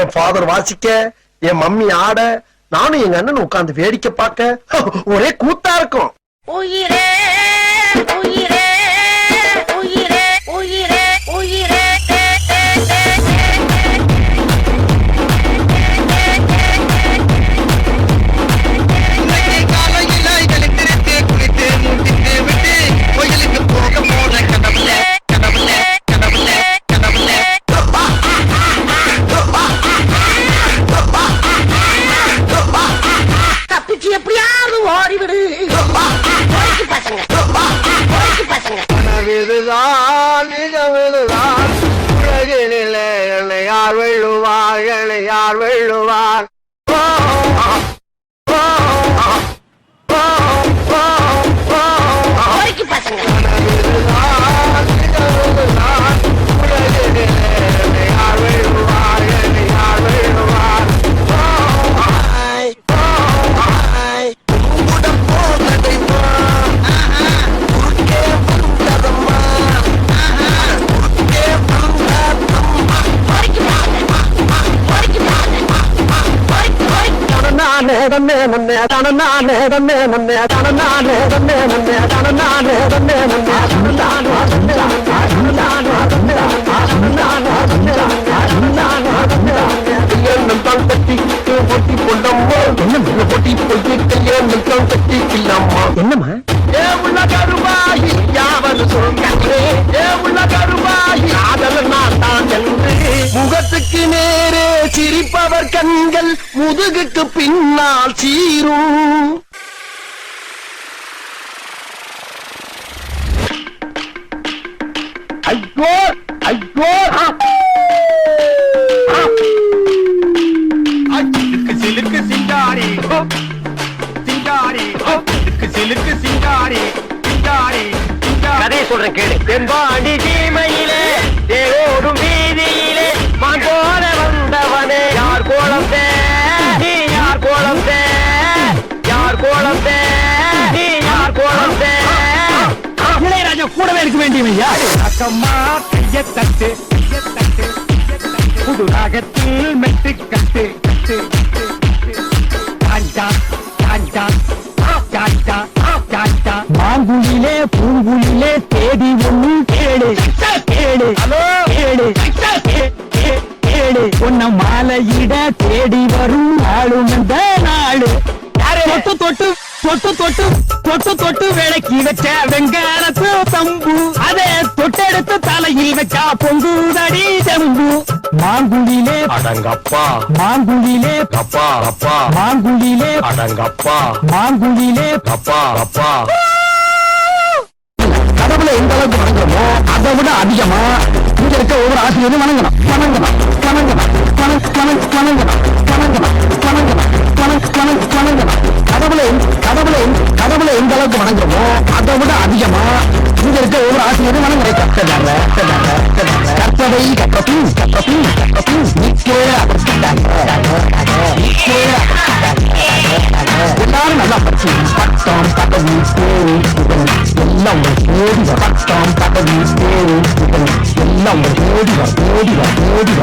என் father வாசிக்க, என் mummy ஆட, நானும் எங்க அண்ணன் உட்கார்ந்து வேடிக்கை பார்க்க ஒரே கூத்தா இருக்கும். உயிரே உயிரே உயிரே உயிரே உயிரே எப்படியாவது ஓடிவிடு பசங்க பசங்க. கனவிதுதான் நிஜமிதுதான், உலகினிலே என்னை யார் வெல்லுவார், என்னை யார் வெல்லுவார். பசங்க கனவிதுதான் நிஜமிதுதான், உலகினிலே என்னை யார் வெல்லுவார், என்னை யார் வெல்லுவார். என்னம்மா ஏ உள்ள கருவாயி யாவது சொல்கிறே, ஏ உள்ள கருவாயி காதல் நான் தான் என்று. முகத்துக்கு நேரே சிரிப்பவர் கண்கள் முதுகுக்கு பின்னால் சீரும். ஐயோ ஐயோ சிலுக்கு சிங்காரி சிங்காரி சிலுக்கு சிங்காரி சிங்காரி கதையை சொல்றேன் கேளு. தென்பாண்டி சீமையிலே தேரோடும் வீதியிலே மான் போல வந்தவனே, யார் கோலம் தே நீ, யார் கோலம் தே, யார் கோலம் தே நீ, யார் கோலம் தே. இளையராஜா கூடவே இருக்க வேண்டியவையா? அக்கம்மா கைய தட்டு புது ராகத்தில் மெட்டு கட்டு கட்டு மாங்குயிலே பூங்குயிலே தேடி ஒண்ணு கேடு கேடு கேடு கேடு உன்ன மாலையிட தேடி வரும் நாளும் இந்த நாடு. தொட்டு தொட்டு தொட்டு தொட்டு தொட்டு தொட்டு விளக்கி வச்ச வெங்காலத்து தம்பு, அதே தொட்டெடுத்து தலையில் வச்சா பொங்குதடி செம்பு. மாங்குயிலே அடங்கப்பா, மாங்குயிலே அப்பா அப்பா, மாங்குயிலே அடங்கப்பா, மாங்குயிலே அப்பா அப்பா. கடவுளை எந்த அளவுக்கு வணங்குறோமோ அதை விட அதிகமா இங்க இருக்க ஒவ்வொரு ஆசிரியரும் வணங்கணும் வணங்கணும் வணங்கணும் வணங்கணும் வணங்கணும் வணங்கணும் வணங்கணும் வணங்கணும். கடவுளை கடவுளை கடவுளை எந்த அளவுக்கு வணங்குறோமோ அதை விட அதிகமா இங்க இருக்க ஒவ்வொரு ஆசிரியரும் வணங்குறேன். கற்பதை கற்றபின் கற்றபின் கற்றபின் எல்லாரும் நல்லா படிச்சு பட்டம் பதவி பேரு எல்லாம் ஓடி பட்டம் பதவி பேரு எல்லாம் ஓடி ஓடி